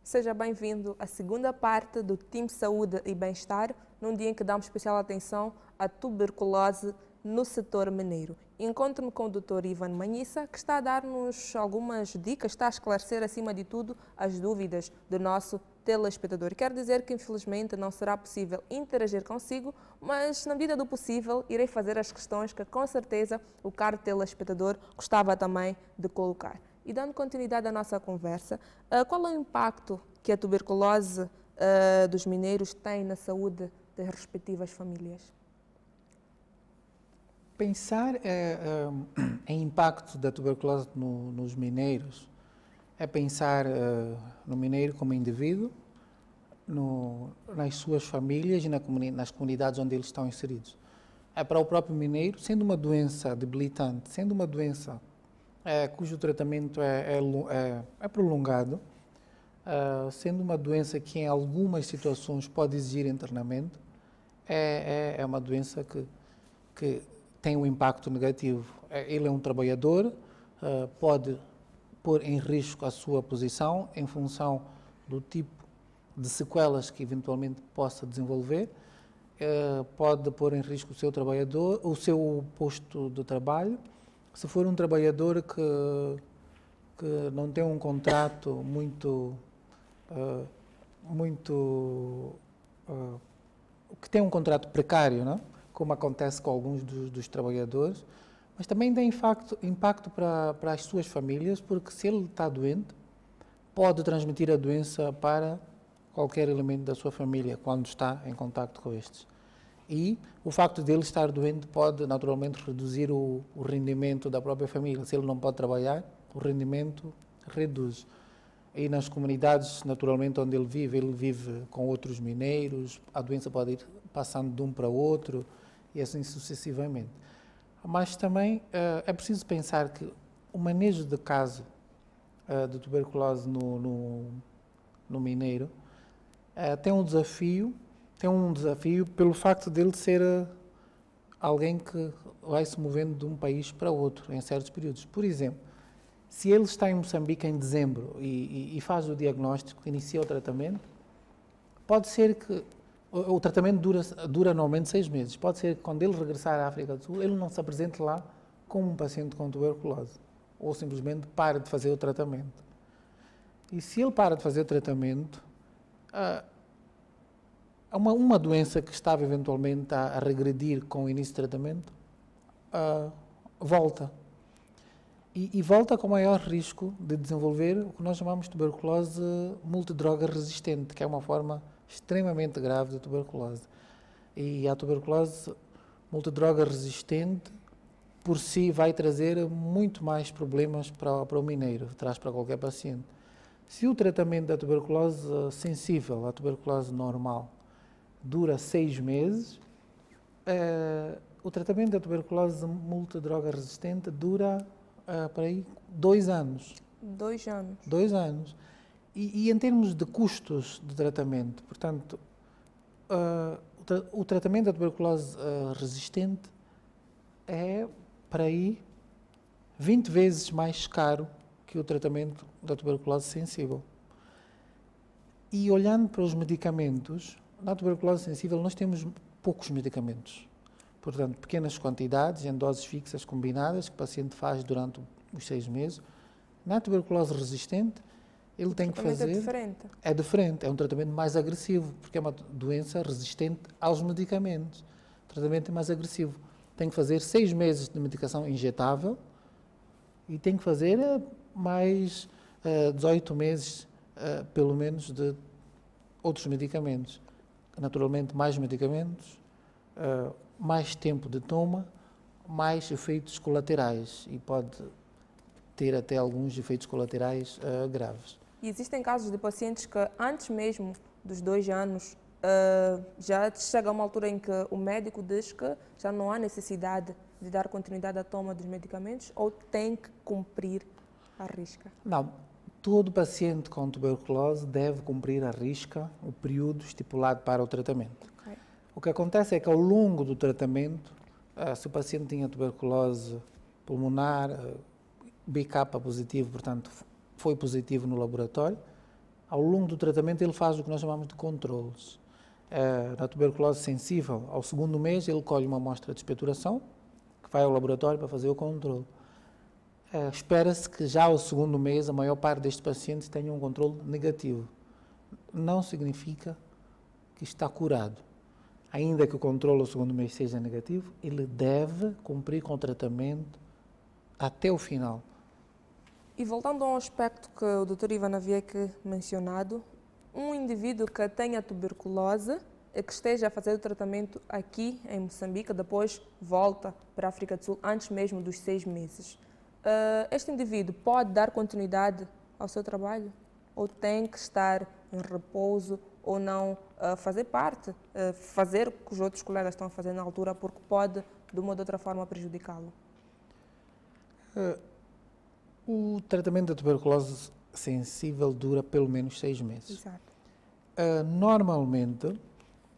Seja bem-vindo à segunda parte do Time Saúde e Bem-Estar, num dia em que damos especial atenção à tuberculose no setor mineiro. Encontro-me com o Dr. Ivan Manhissa, que está a dar-nos algumas dicas, está a esclarecer, acima de tudo, as dúvidas do nosso telespectador. Quero dizer que, infelizmente, não será possível interagir consigo, mas, na medida do possível, irei fazer as questões que, com certeza, o caro telespectador gostava também de colocar. E dando continuidade à nossa conversa, qual é o impacto que a tuberculose dos mineiros tem na saúde das respectivas famílias? Pensar em impacto da tuberculose nos mineiros é pensar no mineiro como indivíduo, nas suas famílias e nas comunidades onde eles estão inseridos. É para o próprio mineiro, sendo uma doença debilitante, sendo uma doença cujo tratamento é prolongado, sendo uma doença que em algumas situações pode exigir internamento, é uma doença que tem um impacto negativo. Ele é um trabalhador, pode pôr em risco a sua posição em função do tipo de sequelas que eventualmente possa desenvolver, pode pôr em risco o seu trabalhador, o seu posto de trabalho. Se for um trabalhador que não tem um contrato que tem um contrato precário, não? Como acontece com alguns dos trabalhadores, mas também tem impacto para as suas famílias, porque se ele está doente, pode transmitir a doença para qualquer elemento da sua família quando está em contacto com estes. E o facto de ele estar doente pode naturalmente reduzir o rendimento da própria família. Se ele não pode trabalhar, o rendimento reduz. E nas comunidades, naturalmente, onde ele vive com outros mineiros, a doença pode ir passando de um para o outro e assim sucessivamente. Mas também é preciso pensar que o manejo de caso de tuberculose no mineiro tem um desafio pelo facto de ele ser alguém que vai se movendo de um país para outro em certos períodos. Por exemplo, se ele está em Moçambique em dezembro e faz o diagnóstico, inicia o tratamento, pode ser que o tratamento dura normalmente 6 meses. Pode ser que quando ele regressar à África do Sul, ele não se apresente lá como um paciente com tuberculose, ou simplesmente para de fazer o tratamento. E se ele para de fazer o tratamento, uma doença que estava eventualmente a regredir com o início do tratamento, volta. E volta com maior risco de desenvolver o que nós chamamos de tuberculose multidroga resistente, que é uma forma extremamente grave de tuberculose. E a tuberculose multidroga resistente, por si, vai trazer muito mais problemas para o mineiro, traz para qualquer paciente. Se o tratamento da tuberculose sensível, a tuberculose normal, dura 6 meses, o tratamento da tuberculose multidroga resistente dura para aí 2 anos. 2 anos. 2 anos. E em termos de custos de tratamento, portanto, o tratamento da tuberculose resistente é para aí 20 vezes mais caro que o tratamento da tuberculose sensível. E olhando para os medicamentos, na tuberculose sensível nós temos poucos medicamentos. Portanto, pequenas quantidades, em doses fixas combinadas, que o paciente faz durante os 6 meses. Na tuberculose resistente, ele tem que fazer... É diferente, é um tratamento mais agressivo, porque é uma doença resistente aos medicamentos. O tratamento é mais agressivo. Tem que fazer 6 meses de medicação injetável e tem que fazer mais 18 meses, pelo menos, de outros medicamentos. Naturalmente, mais medicamentos, mais tempo de toma, mais efeitos colaterais e pode ter até alguns efeitos colaterais graves. E existem casos de pacientes que antes mesmo dos 2 anos já chega a uma altura em que o médico diz que já não há necessidade de dar continuidade à toma dos medicamentos ou tem que cumprir à risca? Não, todo paciente com tuberculose deve cumprir à risca o período estipulado para o tratamento. Okay. O que acontece é que ao longo do tratamento, se o paciente tinha tuberculose pulmonar, BK positivo, portanto foi positivo no laboratório, Ao longo do tratamento ele faz o que nós chamamos de controles. Na tuberculose sensível, ao segundo mês ele colhe uma amostra de expectoração, que vai ao laboratório para fazer o controle. Espera-se que já ao segundo mês a maior parte destes pacientes tenham um controle negativo. Não significa que está curado. Ainda que o controle ao segundo mês seja negativo, ele deve cumprir com o tratamento até o final. E voltando a um aspecto que o Dr. Ivan havia aqui mencionado, um indivíduo que tenha tuberculose e que esteja a fazer o tratamento aqui em Moçambique, depois volta para a África do Sul antes mesmo dos 6 meses. Este indivíduo pode dar continuidade ao seu trabalho? Ou tem que estar em repouso ou não fazer parte, fazer o que os outros colegas estão a fazer na altura, porque pode, de uma ou de outra forma, prejudicá-lo? O tratamento da tuberculose sensível dura pelo menos 6 meses. Exato. Normalmente,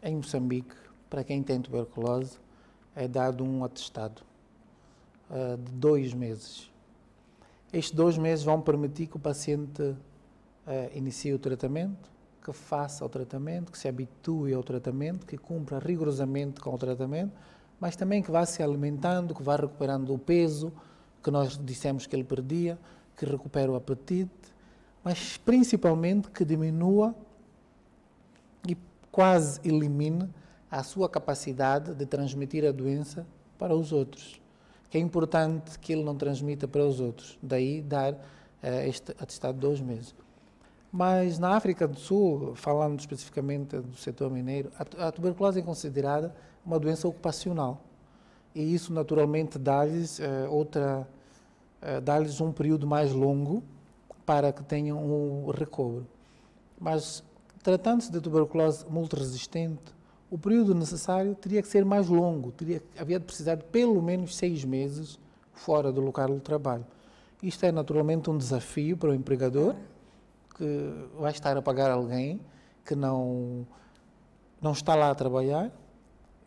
em Moçambique, para quem tem tuberculose, é dado um atestado de 2 meses. Estes 2 meses vão permitir que o paciente inicie o tratamento, que faça o tratamento, que se habitue ao tratamento, que cumpra rigorosamente com o tratamento, mas também que vá se alimentando, que vá recuperando o peso que nós dissemos que ele perdia, que recupere o apetite, mas principalmente que diminua e quase elimine a sua capacidade de transmitir a doença para os outros. Que é importante que ele não transmita para os outros, daí dar este atestado de 2 meses. Mas na África do Sul, falando especificamente do setor mineiro, a tuberculose é considerada uma doença ocupacional. E isso naturalmente dá-lhes dá-lhes um período mais longo para que tenham um recobro. Mas tratando-se de tuberculose multiresistente, o período necessário teria que ser mais longo, havia de precisar de pelo menos 6 meses fora do local de trabalho. Isto é naturalmente um desafio para o empregador, que vai estar a pagar alguém que não está lá a trabalhar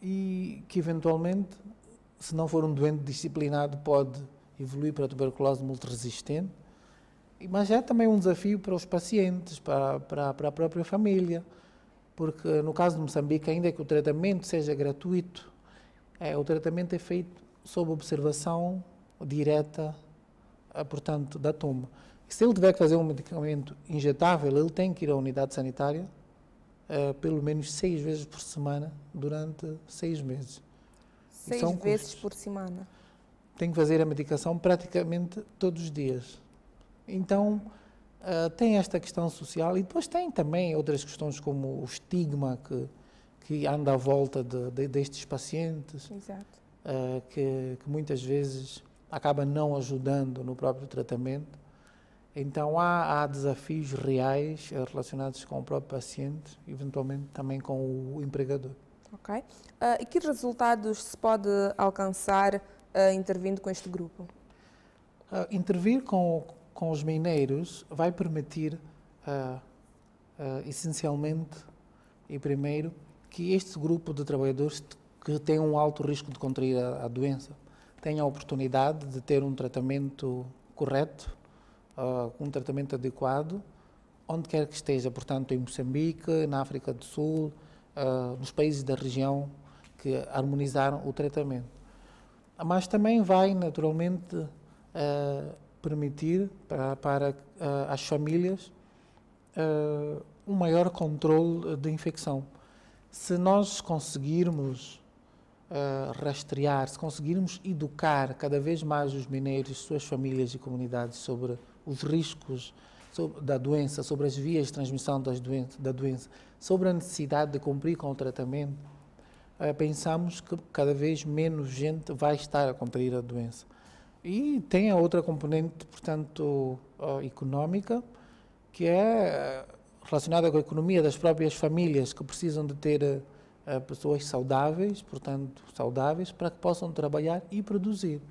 e que eventualmente, se não for um doente disciplinado, pode evoluir para a tuberculose multiresistente. Mas é também um desafio para os pacientes, para a própria família, porque no caso de Moçambique, ainda que o tratamento seja gratuito, o tratamento é feito sob observação direta, portanto, da toma. E se ele tiver que fazer um medicamento injetável, ele tem que ir à unidade sanitária pelo menos 6 vezes por semana durante 6 meses. 6 vezes por semana? Tem que fazer a medicação praticamente todos os dias. Então, tem esta questão social e depois tem também outras questões como o estigma que anda à volta destes pacientes, que muitas vezes acaba não ajudando no próprio tratamento. Então, há desafios reais relacionados com o próprio paciente, eventualmente também com o empregador. Ok. E que resultados se pode alcançar intervindo com este grupo? Intervir com os mineiros vai permitir, essencialmente e primeiro, que este grupo de trabalhadores que tem um alto risco de contrair a doença tenha a oportunidade de ter um tratamento correto, um tratamento adequado, onde quer que esteja, portanto, em Moçambique, na África do Sul, nos países da região que harmonizaram o tratamento. Mas também vai, naturalmente, permitir para as famílias um maior controle de infecção. Se nós conseguirmos rastrear, se conseguirmos educar cada vez mais os mineiros, suas famílias e comunidades sobre os riscos da doença, sobre as vias de transmissão da doença, sobre a necessidade de cumprir com o tratamento, pensamos que cada vez menos gente vai estar a contrair a doença. E tem a outra componente, portanto, económica, que é relacionada com a economia das próprias famílias, que precisam de ter pessoas saudáveis, portanto, saudáveis, para que possam trabalhar e produzir.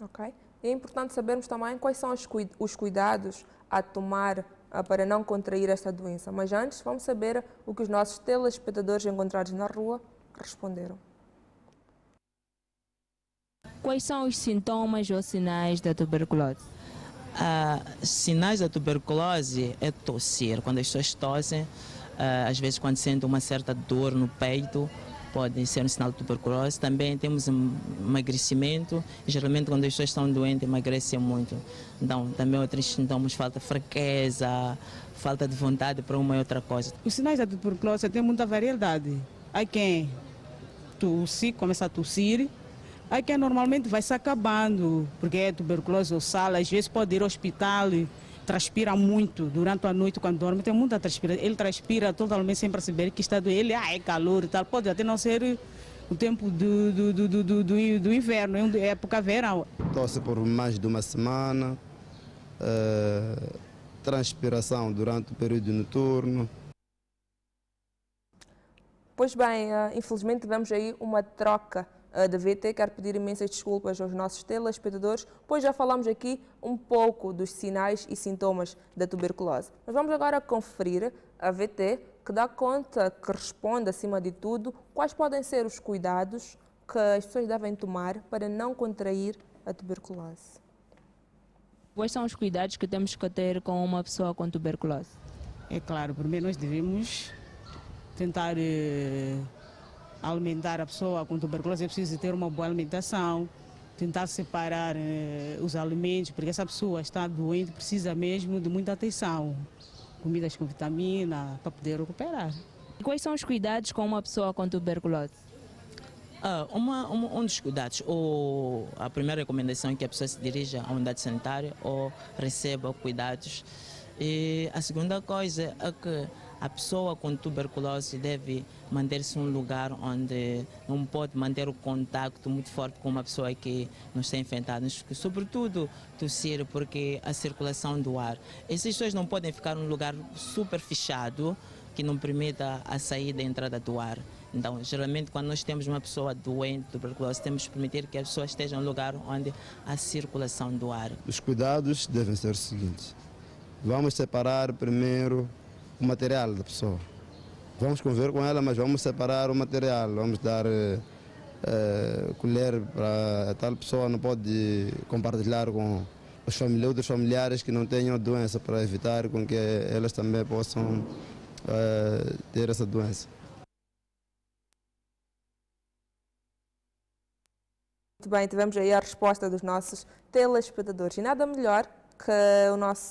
Ok. É importante sabermos também quais são os cuidados a tomar para não contrair esta doença. Mas antes, vamos saber o que os nossos telespectadores encontrados na rua responderam. Quais são os sintomas ou sinais da tuberculose? Sinais da tuberculose é tossir. Quando as pessoas tossem, às vezes quando sentem uma certa dor no peito, pode ser um sinal de tuberculose. Também temos emagrecimento. Geralmente quando as pessoas estão doentes, emagrecem muito. Então, também outros sintomas, falta de fraqueza, falta de vontade para uma e outra coisa. Os sinais da tuberculose têm muita variedade. Há quem tosse, começa a tossir. Há quem normalmente vai se acabando, porque é tuberculose ou sala. Às vezes pode ir ao hospital, transpira muito durante a noite quando dorme, tem muita transpiração. Ele transpira totalmente sem perceber que está doente. Ele é calor e tal. Pode até não ser o tempo do inverno, é época verão. Tosse por mais de uma semana, transpiração durante o período noturno. Pois bem, infelizmente tivemos aí uma troca da VT. Quero pedir imensas desculpas aos nossos telespectadores, pois já falamos aqui um pouco dos sinais e sintomas da tuberculose. Mas vamos agora conferir a VT, que dá conta, que responde acima de tudo, quais podem ser os cuidados que as pessoas devem tomar para não contrair a tuberculose. Quais são os cuidados que temos que ter com uma pessoa com tuberculose? É claro, primeiro nós devemos tentar alimentar a pessoa com tuberculose. É preciso ter uma boa alimentação, tentar separar os alimentos, porque essa pessoa está doente, precisa mesmo de muita atenção. Comidas com vitamina, para poder recuperar. Quais são os cuidados com uma pessoa com tuberculose? Um dos cuidados, ou a primeira recomendação é que a pessoa se dirija à unidade sanitária ou receba cuidados. E a segunda coisa é que a pessoa com tuberculose deve manter-se em um lugar onde não pode manter o contacto muito forte com uma pessoa que não está infectada, sobretudo tossir, porque a circulação do ar. Essas pessoas não podem ficar num lugar super fechado que não permita a saída e a entrada do ar. Então, geralmente, quando nós temos uma pessoa doente de tuberculose, temos que permitir que a pessoa esteja em um lugar onde há circulação do ar. Os cuidados devem ser os seguintes. Vamos separar primeiro o material da pessoa. Vamos conviver com ela, mas vamos separar o material. Vamos dar colher para a tal pessoa, não pode compartilhar com os outros familiares que não tenham doença, para evitar com que elas também possam ter essa doença. Muito bem, tivemos aí a resposta dos nossos telespectadores. E nada melhor que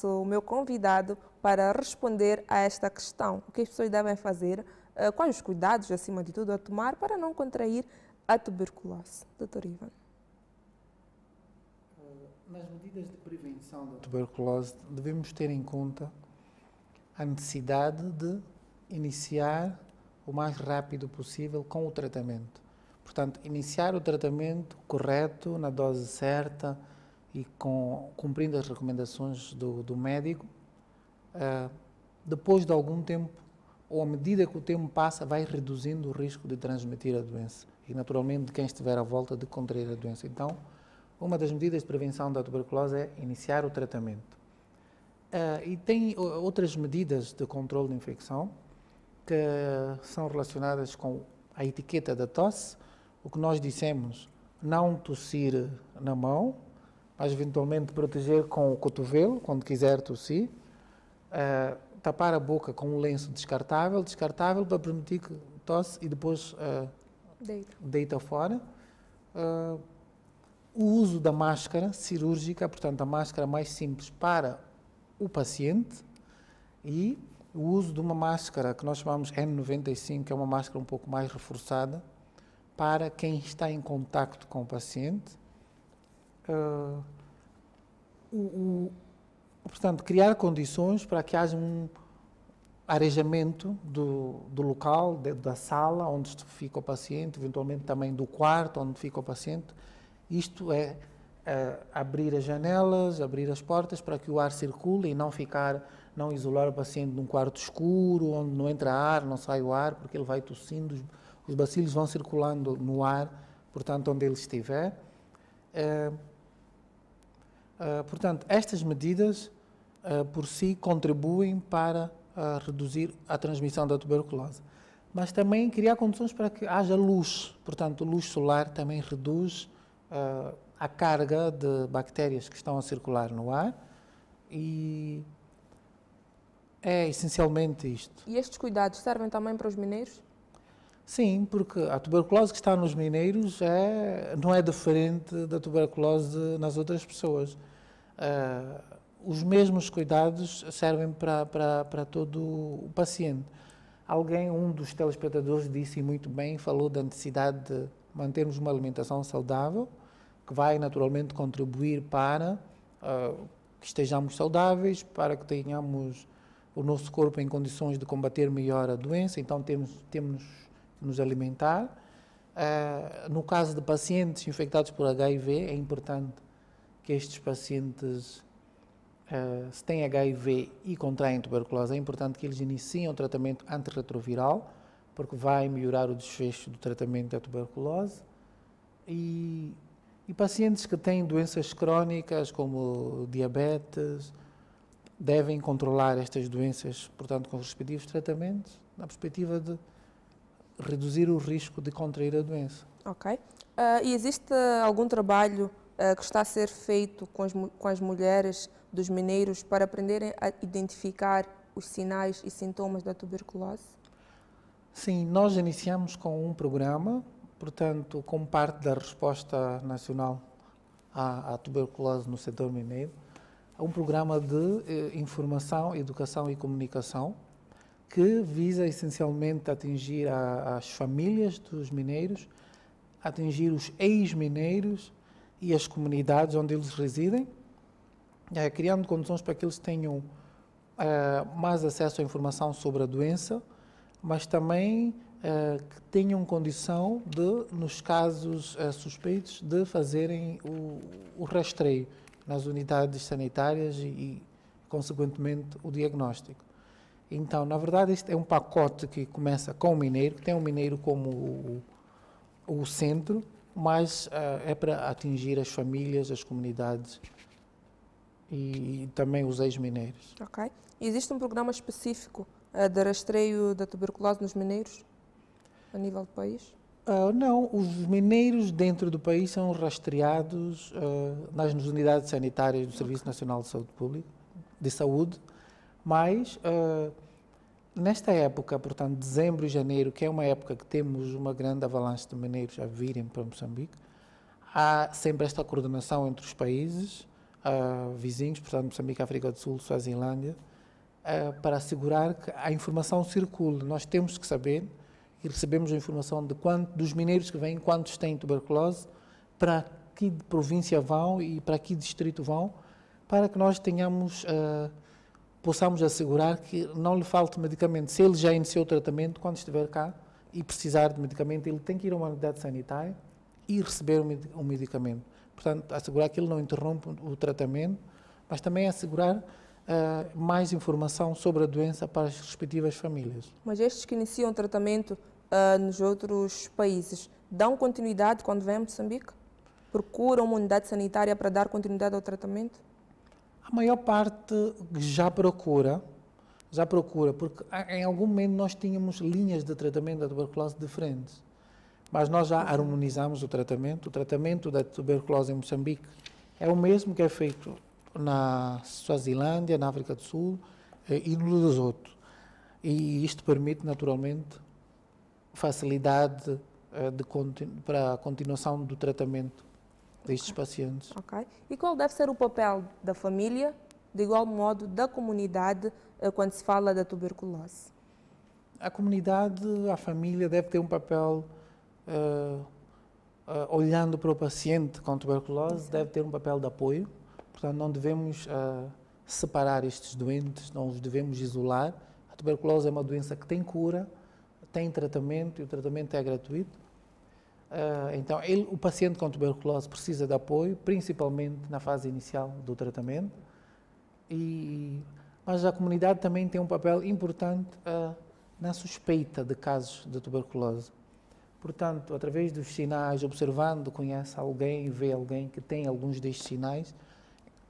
o meu convidado para responder a esta questão. O que as pessoas devem fazer, quais os cuidados, acima de tudo, a tomar para não contrair a tuberculose. Dr. Ivan. Nas medidas de prevenção da tuberculose, devemos ter em conta a necessidade de iniciar o mais rápido possível com o tratamento. Portanto, iniciar o tratamento correto, na dose certa e cumprindo as recomendações do médico. Depois de algum tempo, ou à medida que o tempo passa, vai reduzindo o risco de transmitir a doença e, naturalmente, de quem estiver à volta de contrair a doença. Então, uma das medidas de prevenção da tuberculose é iniciar o tratamento. E tem outras medidas de controle de infecção que são relacionadas com a etiqueta da tosse. O que nós dissemos, não tossir na mão, mas eventualmente proteger com o cotovelo, quando quiser tossir. Tapar a boca com um lenço descartável para permitir que tosse e depois deita fora. O uso da máscara cirúrgica, portanto a máscara mais simples para o paciente, e o uso de uma máscara que nós chamamos N95, que é uma máscara um pouco mais reforçada, para quem está em contacto com o paciente. Portanto, criar condições para que haja um arejamento do local, da sala onde fica o paciente, eventualmente também do quarto onde fica o paciente. Isto é abrir as janelas, abrir as portas para que o ar circule e não isolar o paciente num quarto escuro, onde não entra ar, não sai o ar, porque ele vai tossindo, os bacilos vão circulando no ar, portanto, onde ele estiver. Portanto, estas medidas, por si, contribuem para reduzir a transmissão da tuberculose. Mas também criar condições para que haja luz. Portanto, luz solar também reduz a carga de bactérias que estão a circular no ar. e é essencialmente isto. E estes cuidados servem também para os mineiros? Sim, porque a tuberculose que está nos mineiros não é diferente da tuberculose nas outras pessoas. Os mesmos cuidados servem para todo o paciente. Um dos telespectadores disse muito bem, falou da necessidade de mantermos uma alimentação saudável, que vai naturalmente contribuir para que estejamos saudáveis, para que tenhamos o nosso corpo em condições de combater melhor a doença, então temos que nos alimentar. No caso de pacientes infectados por HIV, é importante que estes pacientes, se têm HIV e contraem tuberculose, é importante que eles iniciem o tratamento antirretroviral, porque vai melhorar o desfecho do tratamento da tuberculose. E pacientes que têm doenças crónicas, como diabetes, devem controlar estas doenças, portanto, com os respectivos tratamentos, na perspectiva de reduzir o risco de contrair a doença. Ok. E existe algum trabalho que está a ser feito com as mulheres dos mineiros para aprenderem a identificar os sinais e sintomas da tuberculose? Sim, nós iniciamos com um programa, portanto, como parte da resposta nacional à tuberculose no setor mineiro, um programa de informação, educação e comunicação que visa essencialmente atingir as famílias dos mineiros, atingir os ex-mineiros e as comunidades onde eles residem, criando condições para que eles tenham mais acesso à informação sobre a doença, mas também que tenham condição de, nos casos suspeitos, de fazerem o rastreio nas unidades sanitárias e, consequentemente, o diagnóstico. Então, na verdade, este é um pacote que começa com o mineiro, que tem o mineiro como o centro, mas é para atingir as famílias, as comunidades e também os ex-mineiros. Ok. Existe um programa específico de rastreio da tuberculose nos mineiros, a nível do país? Não, os mineiros dentro do país são rastreados nas unidades sanitárias do Serviço Nacional de Saúde, mas nesta época, portanto, dezembro e janeiro, que é uma época que temos uma grande avalanche de mineiros a virem para Moçambique, há sempre esta coordenação entre os países vizinhos, portanto, Moçambique, África do Sul, Suazilândia, para assegurar que a informação circule. Nós temos que saber e recebemos a informação dos mineiros que vêm, quantos têm tuberculose, para que província vão e para que distrito vão, para que nós possamos assegurar que não lhe falte medicamento. Se ele já iniciou o tratamento, quando estiver cá e precisar de medicamento, ele tem que ir a uma unidade sanitária e receber o medicamento. Portanto, assegurar que ele não interrompe o tratamento, mas também assegurar mais informação sobre a doença para as respectivas famílias. Mas estes que iniciam o tratamento nos outros países, dão continuidade quando vêm a Moçambique? Procuram uma unidade sanitária para dar continuidade ao tratamento? A maior parte já procura, porque em algum momento nós tínhamos linhas de tratamento da tuberculose diferentes, mas nós já harmonizamos o tratamento. O tratamento da tuberculose em Moçambique é o mesmo que é feito na Suazilândia, na África do Sul e no Lesoto. E isto permite, naturalmente, facilidade para a continuação do tratamento destes pacientes. Ok. E qual deve ser o papel da família, de igual modo, da comunidade, quando se fala da tuberculose? A comunidade, a família deve ter um papel, olhando para o paciente com tuberculose, deve ter um papel de apoio. Portanto, não devemos separar estes doentes, não os devemos isolar. A tuberculose é uma doença que tem cura, tem tratamento e o tratamento é gratuito. Então, o paciente com tuberculose precisa de apoio, principalmente na fase inicial do tratamento. Mas a comunidade também tem um papel importante na suspeita de casos de tuberculose. Portanto, através dos sinais, observando, conhece alguém, vê alguém que tem alguns destes sinais,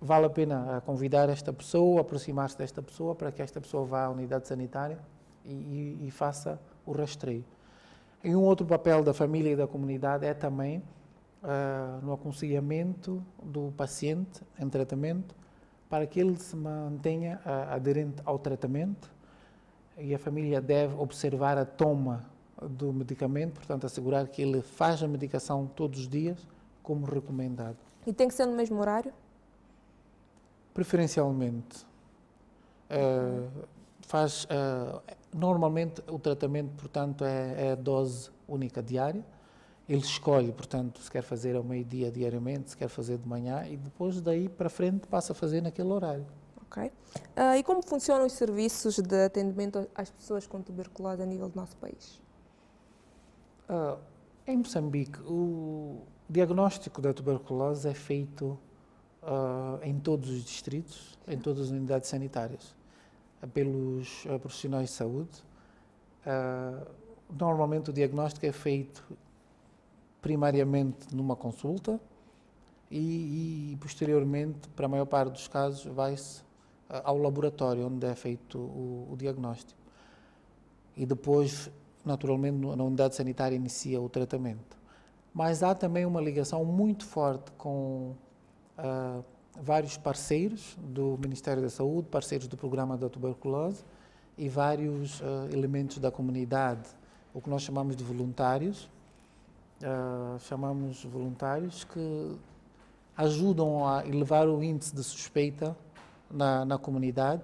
vale a pena convidar esta pessoa, aproximar-se desta pessoa, para que esta pessoa vá à unidade sanitária e faça o rastreio. E um outro papel da família e da comunidade é também no aconselhamento do paciente em tratamento, para que ele se mantenha aderente ao tratamento, e a família deve observar a toma do medicamento, portanto, assegurar que ele faz a medicação todos os dias, como recomendado. E tem que ser no mesmo horário? Preferencialmente. Normalmente o tratamento, portanto, é a dose única diária. Ele escolhe, portanto, se quer fazer ao meio-dia diariamente, se quer fazer de manhã, e depois daí para frente passa a fazer naquele horário. Ok. E como funcionam os serviços de atendimento às pessoas com tuberculose a nível do nosso país? Em Moçambique, o diagnóstico da tuberculose é feito em todos os distritos, em todas as unidades sanitárias, pelos profissionais de saúde. Normalmente o diagnóstico é feito primariamente numa consulta e posteriormente, para a maior parte dos casos, vai-se ao laboratório onde é feito o diagnóstico. E depois, naturalmente, na unidade sanitária inicia o tratamento. Mas há também uma ligação muito forte com vários parceiros do Ministério da Saúde, parceiros do Programa da Tuberculose e vários elementos da comunidade, o que nós chamamos de voluntários. Chamamos voluntários que ajudam a elevar o índice de suspeita na comunidade,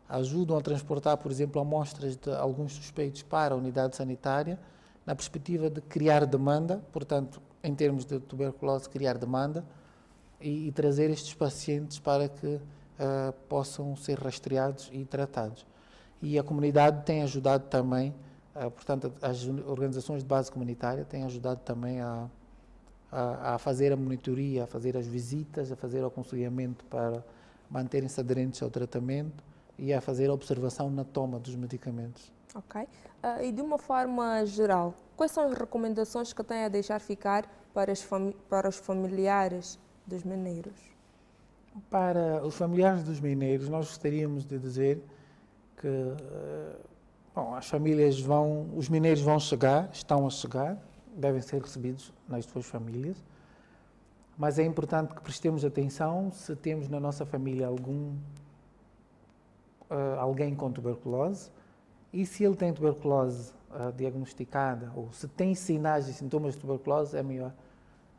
ajudam a transportar, por exemplo, amostras de alguns suspeitos para a unidade sanitária, na perspectiva de criar demanda, portanto, em termos de tuberculose, criar demanda e trazer estes pacientes para que possam ser rastreados e tratados. E a comunidade tem ajudado também, portanto, as organizações de base comunitária têm ajudado também a fazer a monitoria, a fazer as visitas, a fazer o aconselhamento para manterem-se aderentes ao tratamento e a fazer a observação na toma dos medicamentos. Ok. E de uma forma geral, quais são as recomendações que têm a deixar ficar para os familiares dos mineiros? Para os familiares dos mineiros, nós gostaríamos de dizer que as famílias os mineiros vão chegar, estão a chegar, devem ser recebidos nas suas famílias, mas é importante que prestemos atenção se temos na nossa família alguém com tuberculose, e se ele tem tuberculose diagnosticada, ou se tem sinais e sintomas de tuberculose, é melhor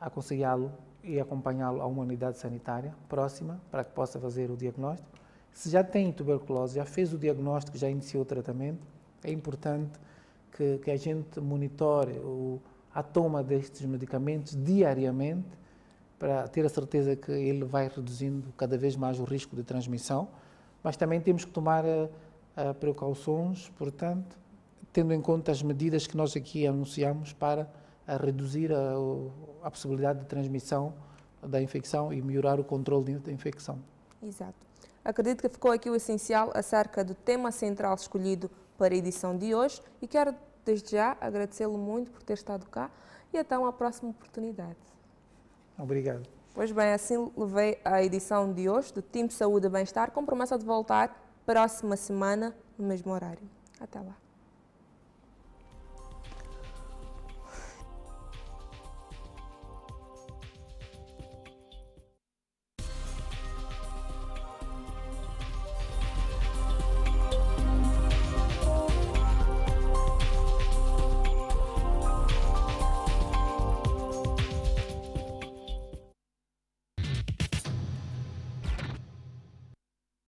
aconselhá-lo e acompanhá-lo a uma unidade sanitária próxima para que possa fazer o diagnóstico. Se já tem tuberculose, já fez o diagnóstico, já iniciou o tratamento, é importante que a gente monitore a toma destes medicamentos diariamente para ter a certeza que ele vai reduzindo cada vez mais o risco de transmissão, mas também temos que tomar precauções, portanto, tendo em conta as medidas que nós aqui anunciamos para reduzir a possibilidade de transmissão da infecção e melhorar o controle da infecção. Exato. Acredito que ficou aqui o essencial acerca do tema central escolhido para a edição de hoje e quero, desde já, agradecê-lo muito por ter estado cá e até uma próxima oportunidade. Obrigado. Pois bem, assim levei a edição de hoje do Team Saúde e Bem-Estar com promessa de voltar próxima semana no mesmo horário. Até lá.